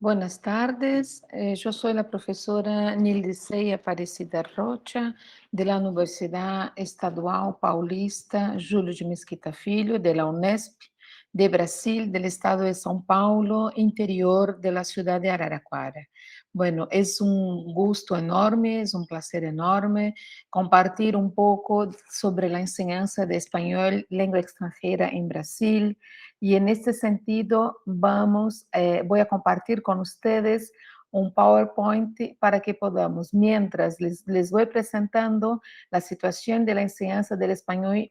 Buenas tardes, yo soy la profesora Nildisey Aparecida Rocha de la Universidad Estadual Paulista Júlio de Mesquita Filho, de la Unesp de Brasil, del estado de São Paulo, interior de la ciudad de Araraquara. Bueno, es un gusto enorme, es un placer enorme compartir un poco sobre la enseñanza de español, lengua extranjera en Brasil. Y en este sentido, voy a compartir con ustedes un PowerPoint para que podamos, mientras les voy presentando la situación de la enseñanza del español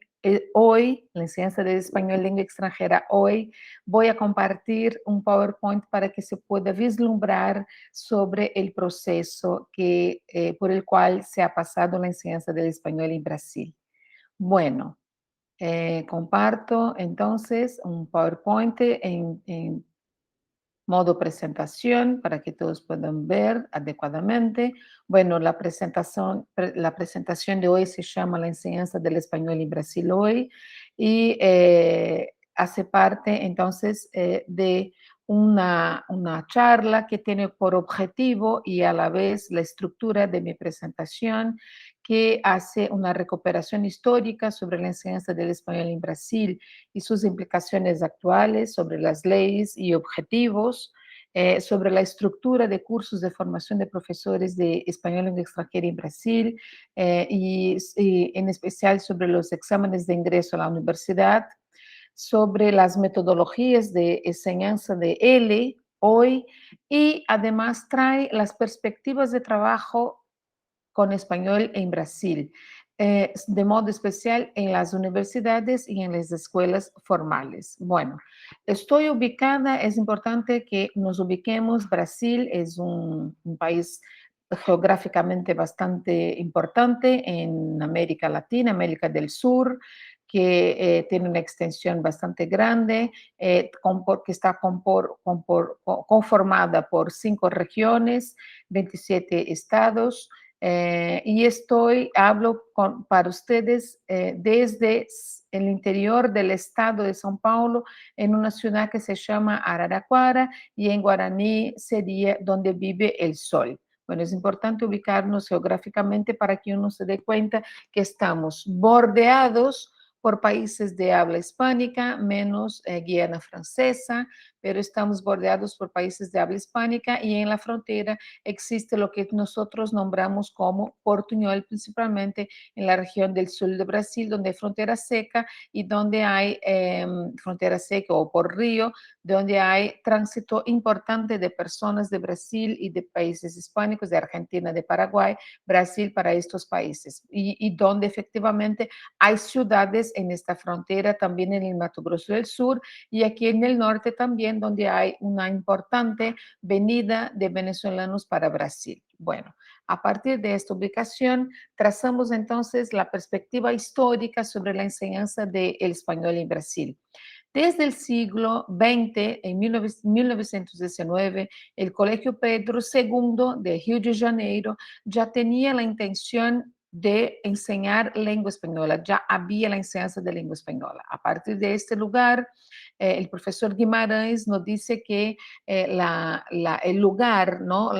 hoy, la enseñanza del español lengua extranjera hoy, voy a compartir un PowerPoint para que se pueda vislumbrar sobre el proceso por el cual se ha pasado la enseñanza del español en Brasil. Bueno, comparto entonces un PowerPoint en modo presentación para que todos puedan ver adecuadamente. Bueno, la presentación de hoy se llama La enseñanza del español en Brasil hoy y hace parte entonces de una charla que tiene por objetivo y a la vez la estructura de mi presentación, que hace una recuperación histórica sobre la enseñanza del español en Brasil y sus implicaciones actuales sobre las leyes y objetivos, sobre la estructura de cursos de formación de profesores de español en extranjera en Brasil y en especial sobre los exámenes de ingreso a la universidad, sobre las metodologías de enseñanza de L hoy y además trae las perspectivas de trabajo con español en Brasil, de modo especial en las universidades y en las escuelas formales. Bueno, estoy ubicada, es importante que nos ubiquemos. Brasil es un país geográficamente bastante importante en América Latina, América del Sur, que tiene una extensión bastante grande, que está conformada por 5 regiones, 27 estados, y para ustedes desde el interior del estado de São Paulo, en una ciudad que se llama Araraquara, y en guaraní sería donde vive el sol. Bueno, es importante ubicarnos geográficamente para que uno se dé cuenta que estamos bordeados por países de habla hispánica, menos Guiana Francesa, pero estamos bordeados por países de habla hispánica y en la frontera existe lo que nosotros nombramos como portuñol, principalmente en la región del sur de Brasil, donde hay frontera seca y donde hay frontera seca o por río, donde hay tránsito importante de personas de Brasil y de países hispánicos, de Argentina, de Paraguay, Brasil para estos países, y donde efectivamente hay ciudades en esta frontera, también en el Mato Grosso del Sur y aquí en el norte también, donde hay una importante venida de venezolanos para Brasil. Bueno, a partir de esta ubicación, trazamos entonces la perspectiva histórica sobre la enseñanza del español en Brasil. Desde el siglo XX, en 1919, el Colegio Pedro II de Río de Janeiro ya tenía la intención de enseñar lengua española, ya había la enseñanza de lengua española. A partir de este lugar, el profesor Guimarães nos dice que el lugar, ¿no?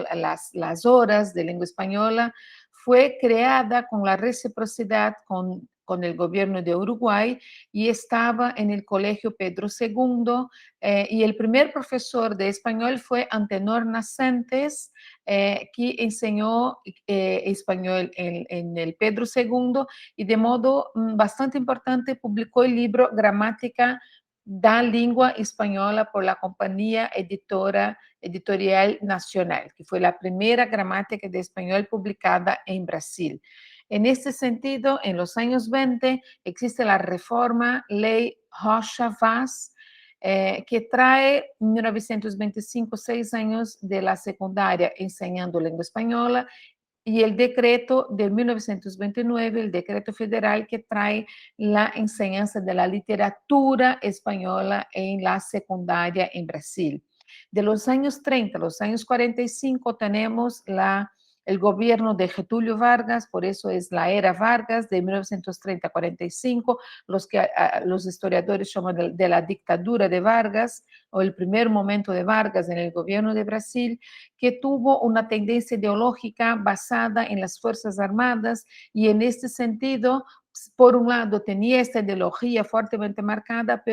Las horas de lengua española fue creada con la reciprocidad con el gobierno de Uruguay y estaba en el Colegio Pedro II, y el primer profesor de español fue Antenor Nascentes, que enseñó español en el Pedro II y de modo bastante importante publicó el libro Gramática da Língua Española por la Compañía Editorial Nacional, que fue la primera gramática de español publicada en Brasil. En este sentido, en los años 20 existe la reforma Ley Rocha Vaz, que trae en 1925 6 años de la secundaria enseñando lengua española y el decreto de 1929, el decreto federal que trae la enseñanza de la literatura española en la secundaria en Brasil. De los años 30 a los años 45 tenemos el gobierno de Getúlio Vargas, por eso es la era Vargas, de 1930 a 45, los historiadores llaman de la dictadura de Vargas, o el primer momento de Vargas en el gobierno de Brasil, que tuvo una tendencia ideológica basada en las Fuerzas Armadas y en este sentido, por un lado, tenía esta ideología fuertemente marcada,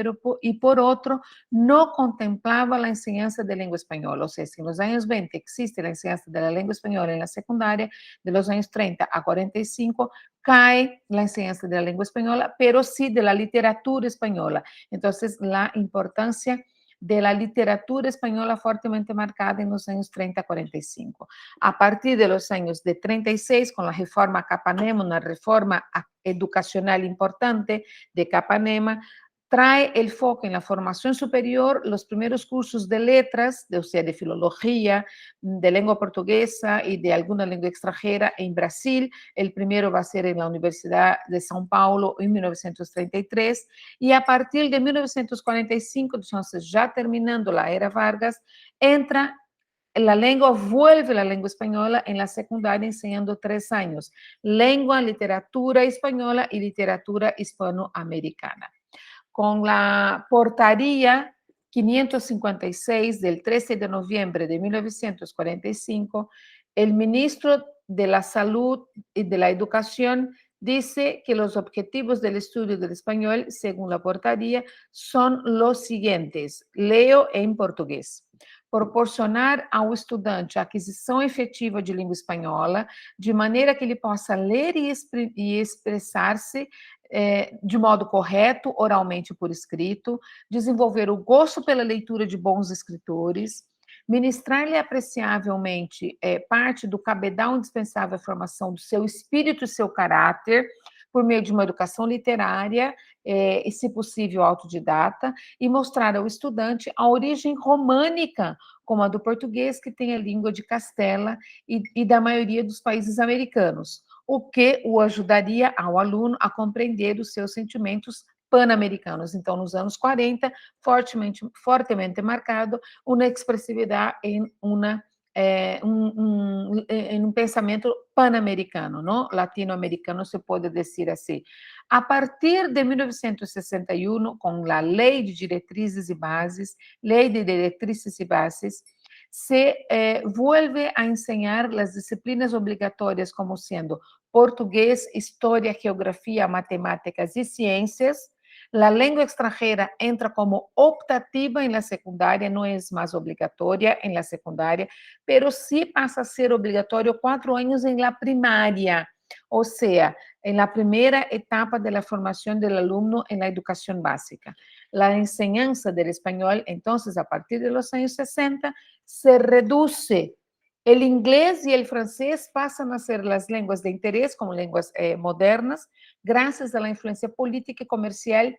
y por otro, no contemplaba la enseñanza de lengua española. O sea, si en los años 20 existe la enseñanza de la lengua española en la secundaria, de los años 30 a 45 cae la enseñanza de la lengua española, pero sí de la literatura española. Entonces, la importancia de la literatura española fuertemente marcada en los años 30 a 45. A partir de los años de 36, con la reforma Capanema, una reforma educacional importante de Capanema, trae el foco en la formación superior, los primeros cursos de letras, o sea, de filología, de lengua portuguesa y de alguna lengua extranjera en Brasil. El primero va a ser en la Universidad de São Paulo en 1933 y a partir de 1945, entonces ya terminando la era Vargas, entra la lengua, vuelve la lengua española en la secundaria enseñando 3 años, lengua, literatura española y literatura hispanoamericana. Con la portaría 556 del 13 de noviembre de 1945, el ministro de la Salud y de la Educación dice que los objetivos del estudio del español, según la portaría, son los siguientes. Leo en português. Proporcionar ao estudante a aquisição efetiva de língua espanhola, de maneira que ele possa ler e expressar-se de modo correto, oralmente por escrito, desenvolver o gosto pela leitura de bons escritores, ministrar-lhe apreciavelmente parte do cabedal indispensável à formação do seu espírito e seu caráter, por meio de uma educação literária e, se possível, autodidata, e mostrar ao estudante a origem românica, como a do português, que tem a língua de Castela e da maioria dos países americanos, o que o ajudaria ao aluno a compreender os seus sentimentos pan-americanos. Então, nos anos 40, fortemente marcado uma expressividade em um pensamento pan-americano, não? Latino-americano, se pode dizer assim. A partir de 1961, com a Lei de Diretrizes e Bases, se vuelve a enseñar las disciplinas obligatorias como siendo portugués, historia, geografía, matemáticas y ciencias. La lengua extranjera entra como optativa en la secundaria, no es más obligatoria en la secundaria, pero sí pasa a ser obligatorio 4 años en la primaria, o sea, en la primera etapa de la formación del alumno en la educación básica. La enseñanza del español, entonces, a partir de los años 60, se reduce. El inglés y el francés pasan a ser las lenguas de interés como lenguas modernas, gracias a la influencia política y comercial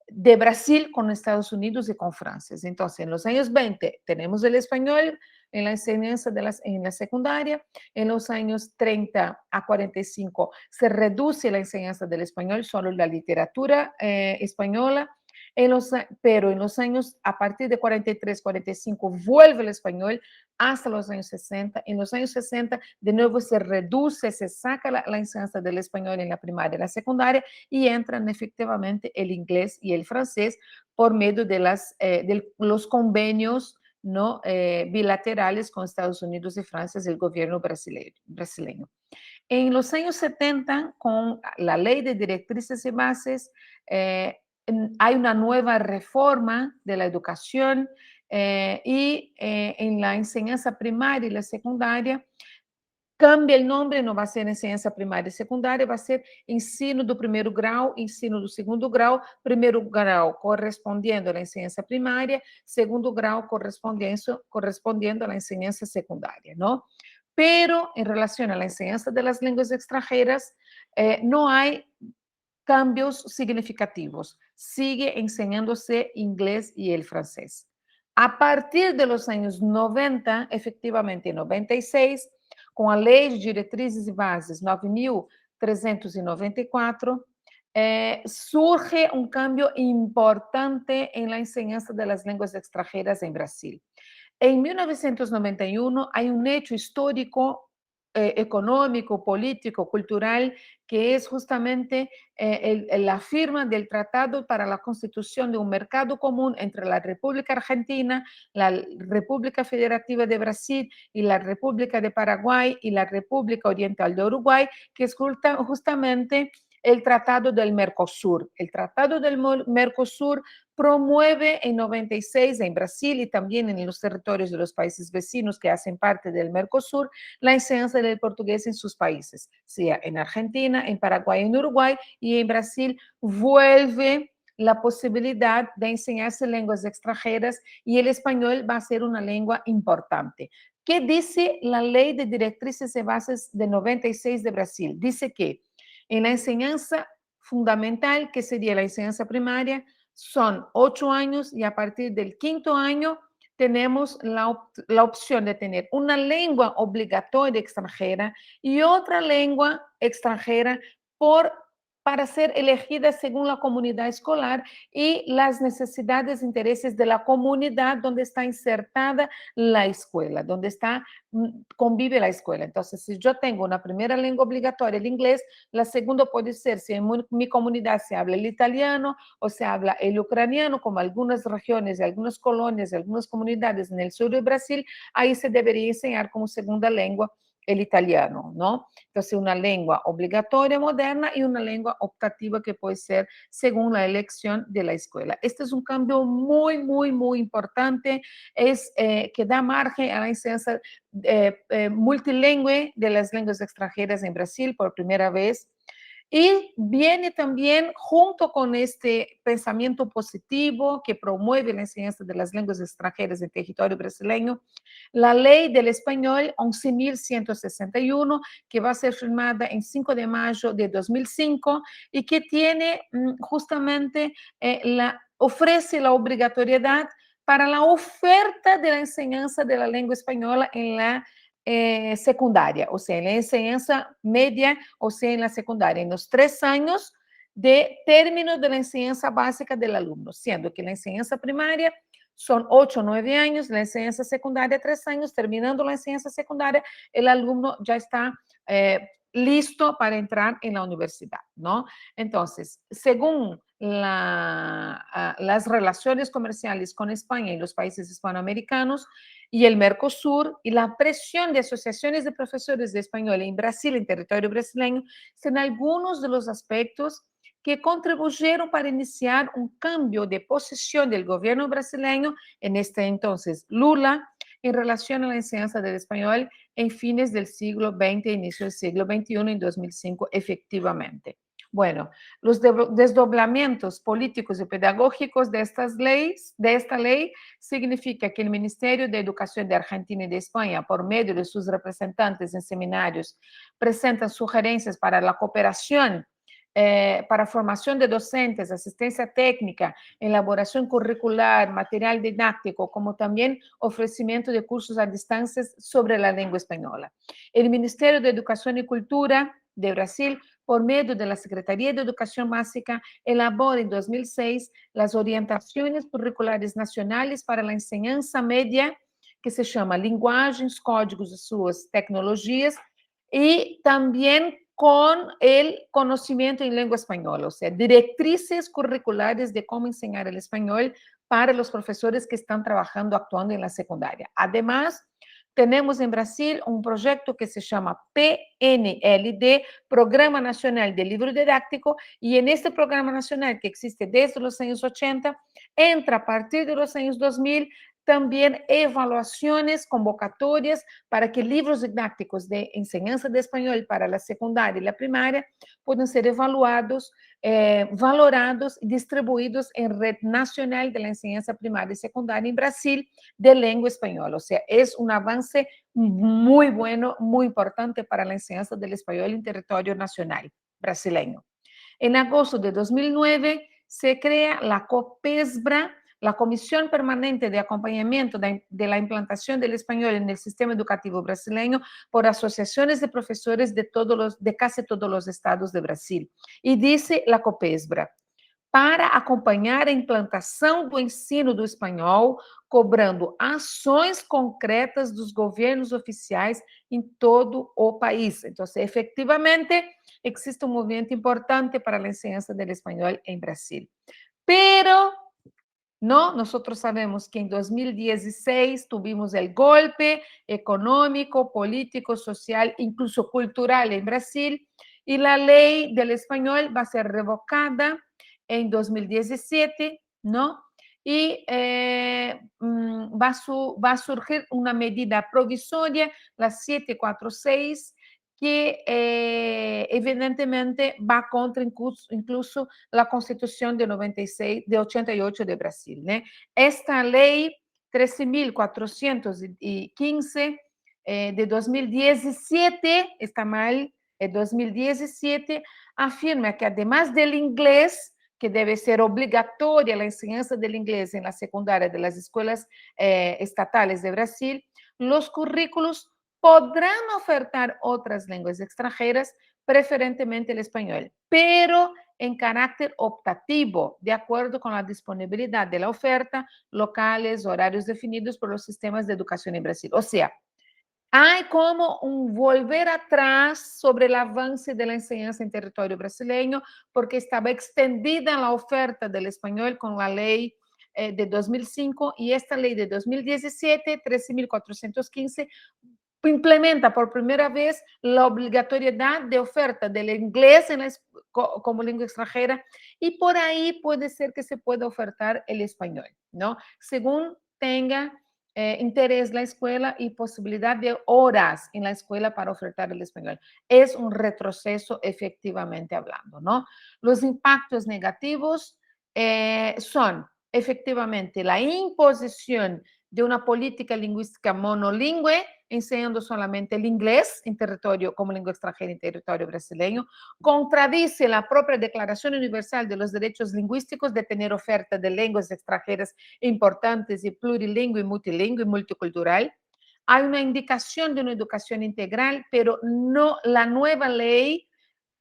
de Brasil con Estados Unidos y con Francia. Entonces, en los años 20 tenemos el español en la enseñanza en la secundaria, en los años 30 a 45 se reduce la enseñanza del español, solo la literatura española, pero en los años, a partir de 43, 45, vuelve el español hasta los años 60. En los años 60, de nuevo se reduce, se saca la enseñanza del español en la primaria y la secundaria y entran efectivamente el inglés y el francés por medio de los convenios ¿no? Bilaterales con Estados Unidos y Francia del gobierno brasileño. En los años 70, con la Ley de Directrices y Bases, hay una nueva reforma de la educación y en la enseñanza primaria y la secundaria cambia el nombre, não vai ser enseñança primária e secundária, vai ser ensino do primeiro grau, ensino do segundo grau, primeiro grau correspondendo à enseñança primária, segundo grau correspondiendo à enseñança secundária, não? Pero en relación a la enseñanza de las lenguas extranjeras, no hay cambios significativos. Sigue enseñándose inglés y el francés. A partir de los años 90, efectivamente en 96, com a Lei de Diretrizes e Bases 9.394, surge um cambio importante em la enseñanza de las lenguas extranjeras em Brasil. Em 1991, há um hecho histórico económico, político, cultural, que es justamente la firma del Tratado para la Constitución de un Mercado Común entre la República Argentina, la República Federativa de Brasil y la República de Paraguay y la República Oriental de Uruguay, que es justamente el Tratado del Mercosur. El Tratado del Mercosur promueve en 96 en Brasil y también en los territorios de los países vecinos que hacen parte del Mercosur la enseñanza del portugués en sus países, sea en Argentina, en Paraguay, en Uruguay, y en Brasil vuelve la posibilidad de enseñarse lenguas extranjeras y el español va a ser una lengua importante. ¿Qué dice la Ley de Directrices y Bases de 96 de Brasil? Dice que en la enseñanza fundamental, que sería la enseñanza primaria, son 8 años y a partir del quinto año tenemos la opción de tener una lengua obligatoria extranjera y otra lengua extranjera para ser elegida según la comunidad escolar y las necesidades e intereses de la comunidad donde está insertada la escuela, donde convive la escuela. Entonces, si yo tengo una primera lengua obligatoria, el inglés, la segunda puede ser, si en mi comunidad se habla el italiano o se habla el ucraniano, como algunas regiones, algunas colonias, algunas comunidades en el sur de Brasil, ahí se debería enseñar como segunda lengua el italiano, ¿no? Entonces, una lengua obligatoria moderna y una lengua optativa que puede ser según la elección de la escuela. Este es un cambio muy, muy, muy importante, que da margen a la enseñanza multilingüe de las lenguas extranjeras en Brasil por primera vez. Y viene también junto con este pensamiento positivo que promueve la enseñanza de las lenguas extranjeras en territorio brasileño, la ley del español 11.161, que va a ser firmada en 5 de mayo de 2005 y que tiene justamente, ofrece la obligatoriedad para la oferta de la enseñanza de la lengua española en la secundaria, o sea, en la enseñanza media, o sea, en la secundaria, en los 3 años de término de la enseñanza básica del alumno, siendo que la enseñanza primaria son 8 o 9 años, la enseñanza secundaria 3 años, terminando la enseñanza secundaria, el alumno ya está listo para entrar en la universidad, ¿no? Entonces, según las relaciones comerciales con España y los países hispanoamericanos y el Mercosur y la presión de asociaciones de profesores de español en Brasil, en territorio brasileño, son algunos de los aspectos que contribuyeron para iniciar un cambio de posición del gobierno brasileño, en este entonces Lula, en relación a la enseñanza del español en fines del siglo XX, inicio del siglo XXI, en 2005, efectivamente. Bueno, los desdoblamientos políticos y pedagógicos de esta ley significa que el Ministerio de Educación de Argentina y de España, por medio de sus representantes en seminarios, presentan sugerencias para la cooperación, para formación de docentes, asistencia técnica, elaboración curricular, material didáctico, como también ofrecimiento de cursos a distancia sobre la lengua española. El Ministerio de Educación y Cultura de Brasil, por medio de la Secretaría de Educación Básica, elabora en 2006 las orientaciones curriculares nacionales para la enseñanza media, que se llama Linguagens, Códigos y sus Tecnologías, y también con el conocimiento en lengua española, o sea, directrices curriculares de cómo enseñar el español para los profesores que están trabajando, actuando en la secundaria. Además, tenemos en Brasil un proyecto que se llama PNLD, Programa Nacional de Libro Didáctico, y en este programa nacional que existe desde los años 80, entra a partir de los años 2000 también evaluaciones, convocatorias para que libros didácticos de enseñanza de español para la secundaria y la primaria puedan ser evaluados, valorados y distribuidos en Red Nacional de la Enseñanza Primaria y Secundaria en Brasil de lengua española. O sea, es un avance muy bueno, muy importante para la enseñanza del español en territorio nacional brasileño. En agosto de 2009 se crea la COPESBRA, la Comisión Permanente de Acompañamiento de la Implantación del Español en el Sistema Educativo Brasileño por asociaciones de profesores de casi todos los estados de Brasil. Y dice la COPESBRA: para acompanhar a implantação do ensino do espanhol, cobrando ações concretas dos governos oficiais em todo o país. Então, efectivamente, existe um movimento importante para a enseñanza do espanhol em Brasil. Pero no, nosotros sabemos que en 2016 tuvimos el golpe económico, político, social, incluso cultural en Brasil, y la ley del español va a ser revocada en 2017, ¿no? Y va a surgir una medida provisoria, la 746, que evidentemente va contra incluso la Constitución de 96, de 88 de Brasil, né? Esta lei 13.415 de 2017, está mal, é 2017, afirma que además del inglés, que debe ser obligatoria la enseñanza del inglés en la secundaria de las escuelas estatales de Brasil, los currículos podrán ofertar otras lenguas extranjeras, preferentemente el español, pero en carácter optativo, de acuerdo con la disponibilidad de la oferta, locales, horarios definidos por los sistemas de educación en Brasil. O sea, hay como un volver atrás sobre el avance de la enseñanza en territorio brasileño, porque estaba extendida la oferta del español con la ley de 2005 y esta ley de 2017, 13.415, implementa por primera vez la obligatoriedad de oferta del inglés como lengua extranjera y por ahí puede ser que se pueda ofertar el español, ¿no? Según tenga interés la escuela y posibilidad de horas en la escuela para ofertar el español. Es un retroceso efectivamente hablando, ¿no? Los impactos negativos son efectivamente la imposición de una política lingüística monolingüe, enseñando solamente el inglés en territorio como lengua extranjera en territorio brasileño, contradice la propia Declaración Universal de los Derechos Lingüísticos de tener oferta de lenguas extranjeras importantes y plurilingüe, multilingüe, multicultural. Hay una indicación de una educación integral, pero no la nueva ley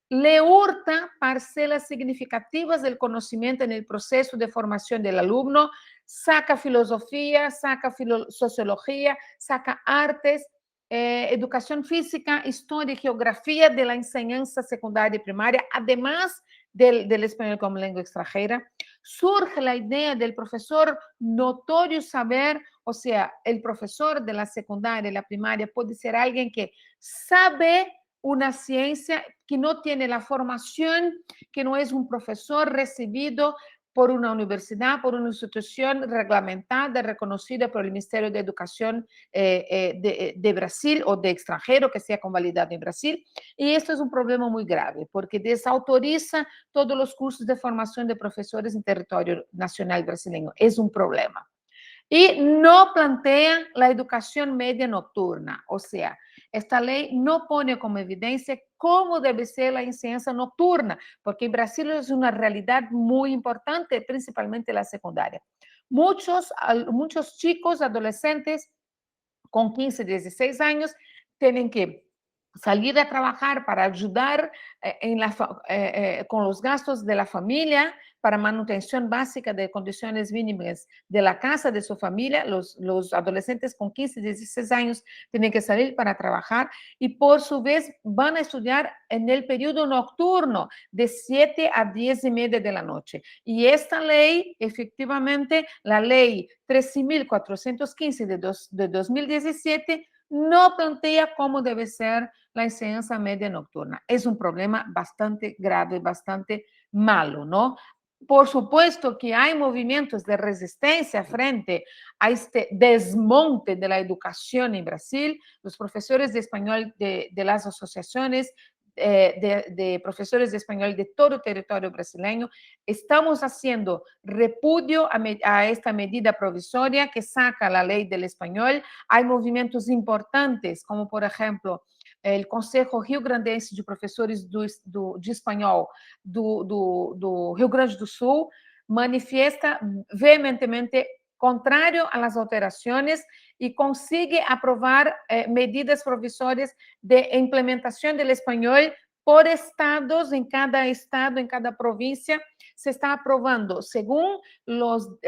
le hurta parcelas significativas del conocimiento en el proceso de formación del alumno, saca filosofía, saca sociología, saca artes, educación física, historia y geografía de la enseñanza secundaria y primaria, además del español como lengua extranjera. Surge la idea del profesor notorio saber, o sea, el profesor de la secundaria y la primaria puede ser alguien que sabe una ciencia, que no tiene la formación, que no es un profesor recibido por una universidad, por una institución reglamentada, reconocida por el Ministerio de Educación de Brasil o de extranjero que sea convalidado en Brasil. Y esto es un problema muy grave, porque desautoriza todos los cursos de formación de profesores en territorio nacional brasileño. Es un problema. Y no plantea la educación media nocturna, o sea, esta ley no pone como evidencia cómo debe ser la enseñanza nocturna, porque en Brasil es una realidad muy importante, principalmente la secundaria. Muchos chicos, adolescentes con 15, 16 años, tienen que salir a trabajar para ayudar con los gastos de la familia, para manutención básica de condiciones mínimas de la casa, de su familia. Los adolescentes con 15, 16 años tienen que salir para trabajar y por su vez van a estudiar en el periodo nocturno de 7 a 10 y media de la noche. Y esta ley, efectivamente, la ley 13.415 de 2017, no plantea cómo debe ser la enseñanza media nocturna. Es un problema bastante grave, bastante malo, ¿no? Por supuesto que hay movimientos de resistencia frente a este desmonte de la educación en Brasil. Los profesores de español de las asociaciones de profesores de español de todo el territorio brasileño, estamos haciendo repudio a esta medida provisoria que saca la ley del español. Hay movimientos importantes, como por ejemplo el Consejo Rio Grandense de Professores de Espanhol do Rio Grande do Sul, manifiesta veementemente contrário a las alteraciones y consigue aprobar medidas provisorias de implementación del español por estados, en cada estado, en cada provincia, se está aprobando, según los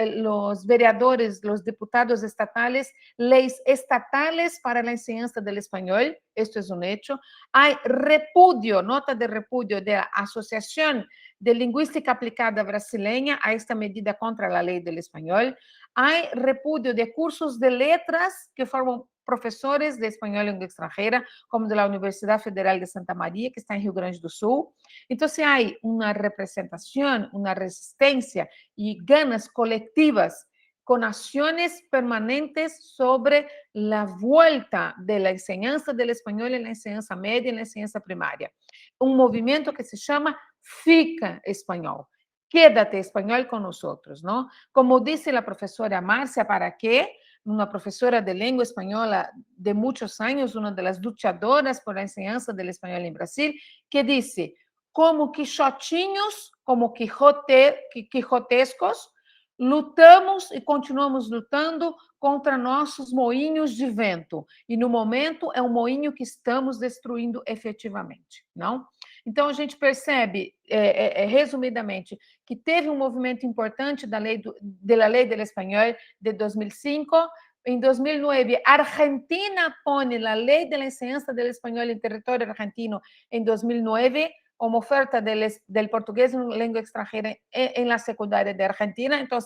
vereadores, los diputados estatales, leyes estatales para la enseñanza del español. Esto es un hecho. Hay repudio, nota de repudio de la Asociación de Lingüística Aplicada Brasileña a esta medida contra la ley del español. Hay repudio de cursos de letras que forman professores de espanhol e língua extranjera, como da Universidade Federal de Santa Maria, que está em Rio Grande do Sul. Então, há uma representação, uma resistência e ganas coletivas com ações permanentes sobre a volta da enseñanza do espanhol na enseñanza média e na enseñanza primária. Um movimento que se chama Fica Espanhol. Quédate espanhol com nós, não? Como disse a professora Márcia Paraqué, uma professora de língua espanhola de muitos anos, uma das luchadoras por a enseñanza do espanhol em Brasil, que disse, como quixotinhos, como quijotescos, lutamos e continuamos lutando contra nossos moinhos de vento. E, no momento, é um moinho que estamos destruindo efetivamente, não? Então, a gente percebe, resumidamente, que teve um movimento importante da lei do espanhol de 2005. Em 2009, Argentina põe a lei da enseñanza do espanhol em território argentino em 2009, como oferta del português em língua estrangeira em la secundária de Argentina. Então,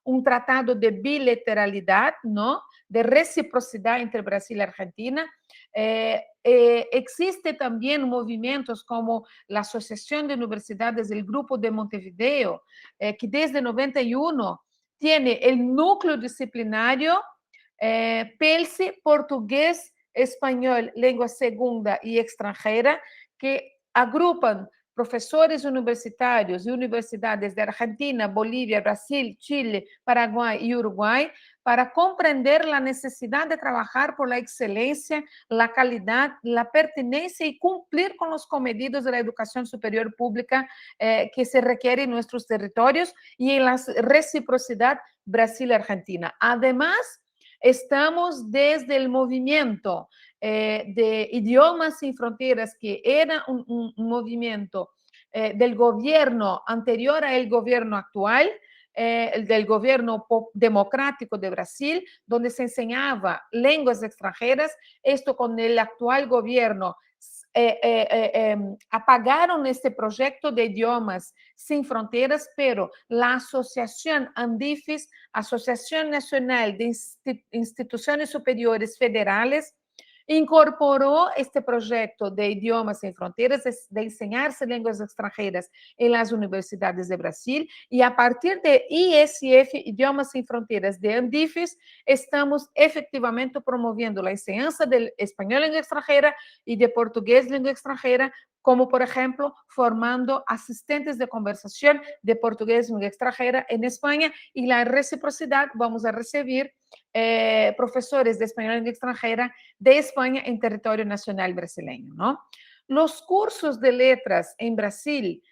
um tratado de bilateralidade, não? De reciprocidade entre Brasil e Argentina. Existe também movimentos como a Associação de Universidades do Grupo de Montevideo, que desde 91 tem o núcleo disciplinário PELSE, Português, Espanhol, Língua Segunda e Estrangeira, que agrupam professores universitários e universidades de Argentina, Bolívia, Brasil, Chile, Paraguai e Uruguai, para compreender a necessidade de trabalhar por la excelência, la calidade, la pertinência e cumprir com os comedidos da educação superior pública que se requer em nossos territórios e em la reciprocidade Brasil-Argentina. Además, estamos desde o movimento de Idiomas Sin Fronteiras, que era um movimento del gobierno anterior al gobierno actual, del gobierno democrático de Brasil, donde se enseñaba lenguas extranjeras. Esto con el actual gobierno apagaron este proyecto de Idiomas Sin Fronteiras, pero la Asociación Andifes, Asociación Nacional de Instituciones Superiores Federales, incorporou este projeto de Idiomas Sem Fronteiras, de ensinar-se línguas estrangeiras em las universidades de Brasil, e a partir de ISF, Idiomas Sem Fronteiras de Andifes, estamos efetivamente promovendo a enseñanza de espanhol língua estrangeira e de português língua estrangeira, como, por exemplo, formando assistentes de conversação de português língua estrangeira em Espanha, e a reciprocidade, vamos a receber professores de espanhol língua estrangeira de Espanha em território nacional brasileño, ¿no? Los cursos de letras en Brasil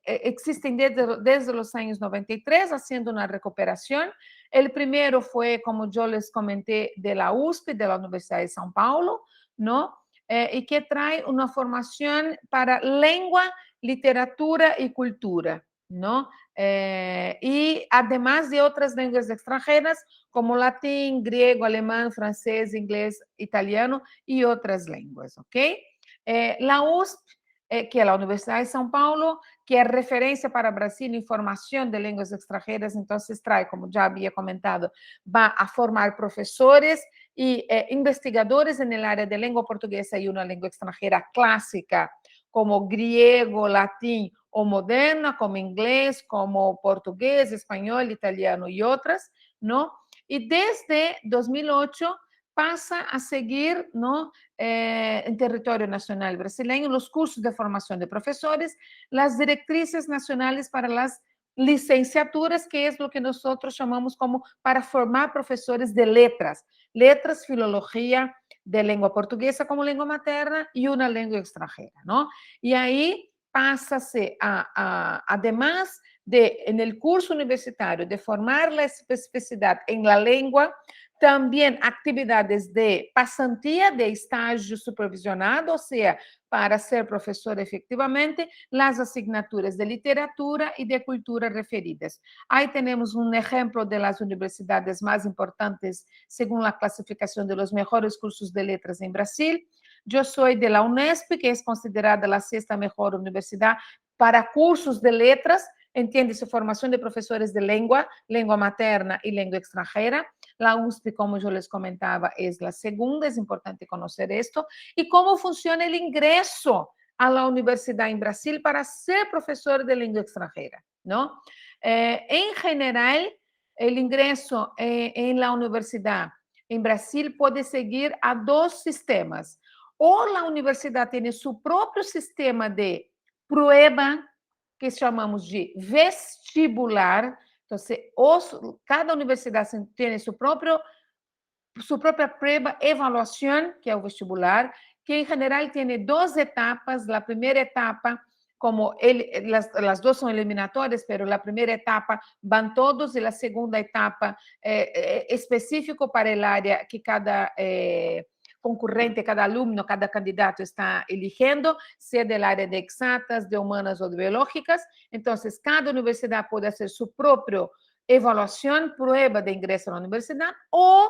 existen desde los años 93, haciendo una recuperación. El primero fue, como yo les comenté, de la USP, de la Universidad de São Paulo, ¿no? Y que trae una formación para lengua, literatura y cultura, ¿no? Y además de otras lenguas extranjeras, como latim, griego, alemán, francés, inglés, italiano y otras lenguas, ¿ok? La USP, que é a Universidade de São Paulo, que é referência para Brasil em formação de línguas estrangeiras, então traz, como já havia comentado, vai a formar professores e investigadores na área de língua portuguesa e uma língua estrangeira clássica, como griego, latim ou moderna, como inglês, como português, espanhol, italiano e outras, não? E desde 2008 passa a seguir, ¿no? En territorio nacional brasileño los cursos de formación de profesores, las directrices nacionales para las licenciaturas, que es lo que nosotros llamamos como para formar profesores de letras, letras, filología de lengua portuguesa como lengua materna y una lengua extranjera, ¿no? Y ahí pasa-se además de, en el curso universitario, de formar la especificidad en la lengua, También actividades de pasantía, de estágio supervisionado, o sea, para ser profesor efectivamente, las asignaturas de literatura y de cultura referidas. Ahí tenemos un ejemplo de las universidades más importantes según la clasificación de los mejores cursos de letras en Brasil. Yo soy de la Unesp, que es considerada la sexta mejor universidad para cursos de letras, entiende-se formação de professores de língua materna e língua extranjera. La USP, como eu les comentava, é a segunda, é importante conhecer isto. E como funciona o ingresso à la universidade em Brasil para ser professor de língua extranjera, não? Em geral, o ingresso em la universidade em Brasil pode seguir a dois sistemas. Ou a universidade tem seu próprio sistema de prueba, que chamamos de vestibular. Então, cada universidade tem sua própria prueba evaluação, que é o vestibular, que em geral tem duas etapas. A primeira etapa, como as duas são eliminatórias, mas a primeira etapa vão todos, e a segunda etapa é específico para a área que cada concorrente, cada aluno, cada candidato está eligiendo, sea del área de exatas, de humanas ou de biológicas. Então, cada universidade pode fazer sua própria evaluação, prueba de ingresso na universidade, ou,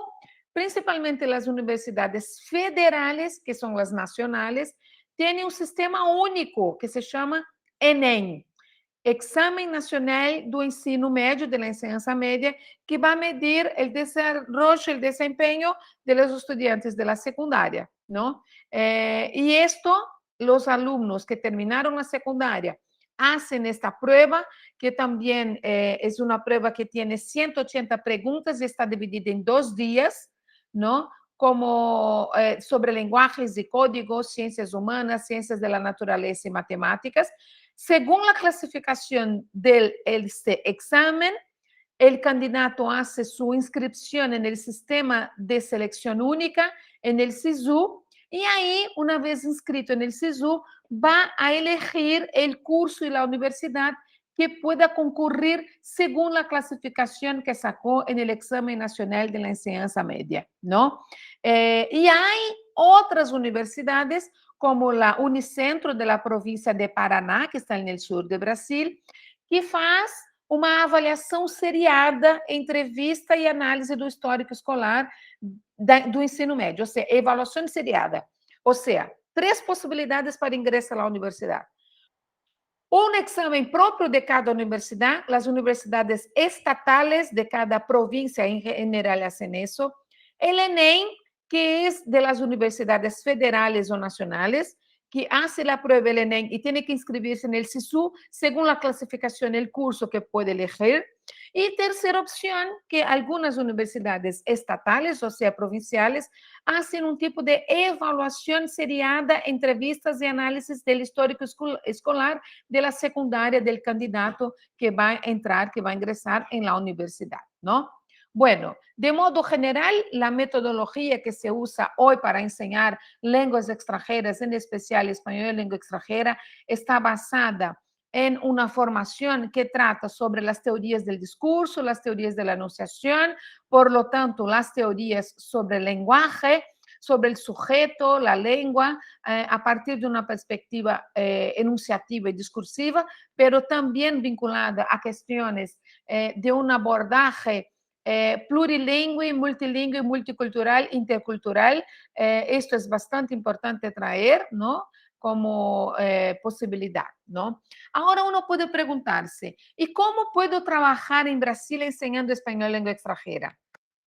principalmente as universidades federais, que são as nacionais, têm um sistema único que se chama ENEM, Exame Nacional do Ensino Médio, de la Enseñanza Media, que vai medir o desarrollo, o desempenho de los estudiantes de la secundaria, ¿no? Y esto, los alumnos que terminaron la secundaria hacen esta prueba, que también es una prueba que tiene 180 preguntas y está dividida en 2 días, ¿no? Como sobre lenguajes y códigos, ciencias humanas, ciencias de la naturaleza y matemáticas. Según la clasificación de este examen, el candidato hace su inscripción en el sistema de selección única, en el SISU, y ahí, una vez inscrito en el SISU, va a elegir el curso y la universidad que pueda concurrir según la clasificación que sacó en el examen nacional de la enseñanza media, ¿no? Y hay otras universidades como la Unicentro de la província de Paraná, que está no sul de Brasil, que faz uma avaliação seriada, entrevista e análise do histórico escolar do ensino médio, ou seja, avaliação seriada. Ou seja, 3 possibilidades para ingressar à universidade. Um exame próprio de cada universidade, as universidades estatales de cada província em geral hacen isso, o ENEM, que es de las universidades federales o nacionales, que hace la prueba del ENEM y tiene que inscribirse en el SISU según la clasificación del curso que puede elegir. Y tercera opción, que algunas universidades estatales, o sea, provinciales, hacen un tipo de evaluación seriada, entrevistas y análisis del histórico escolar de la secundaria del candidato que va a entrar, que va a ingresar en la universidad, ¿no? Bueno, de modo general, la metodología que se usa hoy para enseñar lenguas extranjeras, en especial español y lengua extranjera, está basada en una formación que trata sobre las teorías del discurso, las teorías de la enunciación, por lo tanto, las teorías sobre el lenguaje, sobre el sujeto, la lengua, a partir de una perspectiva enunciativa y discursiva, pero también vinculada a cuestiones de un abordaje plurilingüe, multilingüe, multicultural, intercultural. Esto es bastante importante traer, ¿no? Como posibilidad, ¿no? Ahora uno puede preguntarse, ¿y cómo puedo trabajar en Brasil enseñando español lengua extranjera?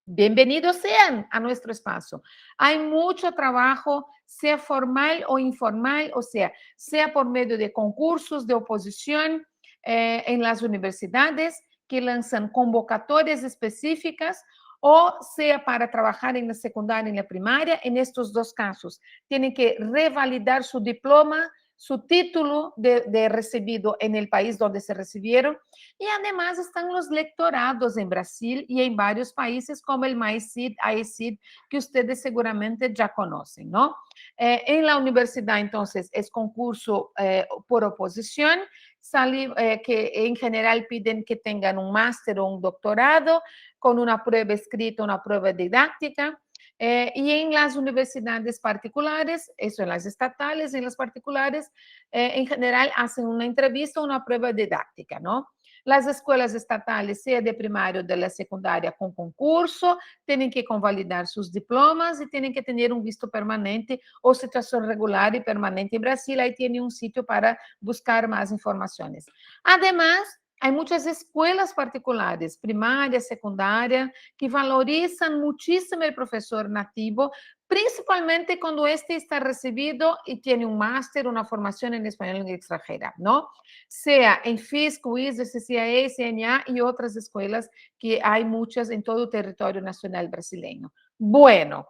Bienvenidos sean a nuestro espacio. Hay mucho trabajo, sea formal o informal, o sea por medio de concursos de oposición en las universidades, que lanzan convocatorias específicas, o sea para trabajar en la secundaria y en la primaria. En estos 2 casos, tienen que revalidar su diploma, su título de recibido en el país donde se recibieron. Y además están los lectorados en Brasil y en varios países como el MAECID, AECID, que ustedes seguramente ya conocen, ¿no? En la universidad, entonces, es concurso por oposición. que en general piden que tengan un máster o un doctorado con una prueba escrita, una prueba didáctica. Y en las universidades particulares, eso en las estatales, en las particulares, en general hacen una entrevista o una prueba didáctica, ¿no? Las escuelas estatales, sea de primaria o de la secundaria, con concurso, tienen que convalidar sus diplomas y tienen que tener un visto permanente o situación regular y permanente en Brasil. Ahí tiene un sitio para buscar más informaciones. Además, hay muchas escuelas particulares, primaria, secundaria, que valorizan muchísimo el profesor nativo, principalmente cuando este está recibido y tiene un máster, una formación en español en extranjera, ¿no? Sea en FISC, WISD, CCIA, CNA y otras escuelas que hay muchas en todo el territorio nacional brasileño. Bueno,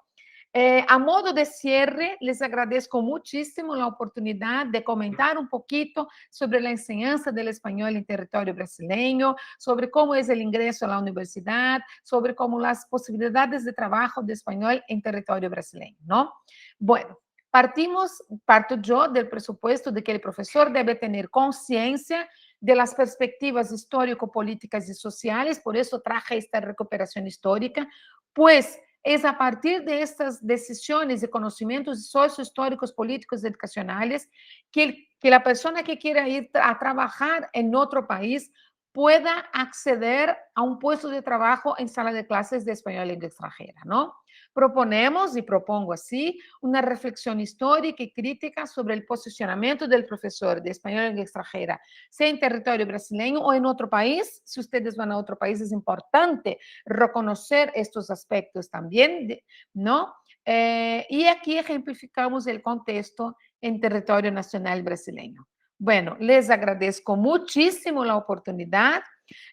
a modo de cierre, les agradezco muchísimo la oportunidad de comentar un poquito sobre la enseñanza del español en territorio brasileño, sobre cómo es el ingreso a la universidad, sobre cómo las posibilidades de trabajo de español en territorio brasileño, ¿no? Bueno, parto yo del presupuesto de que el profesor debe tener conciencia de las perspectivas histórico-políticas y sociales, por eso traje esta recuperación histórica, pues es a partir de estas decisiones y conocimientos sociohistóricos, políticos, educacionales, que la persona que quiera ir a trabajar en otro país pueda acceder a un puesto de trabajo en sala de clases de español en extranjera, ¿no? Proponemos y propongo así una reflexión histórica y crítica sobre el posicionamiento del profesor de español en extranjera, sea en territorio brasileño o en otro país. Si ustedes van a otro país, es importante reconocer estos aspectos también, ¿no? Y aquí ejemplificamos el contexto en territorio nacional brasileño. Bueno, les agradezco muchísimo la oportunidad,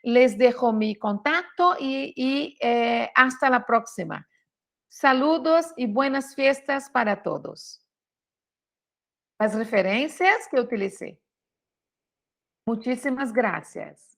les dejo mi contacto y hasta la próxima. Saludos y buenas fiestas para todos. Las referencias que utilicé. Muchísimas gracias.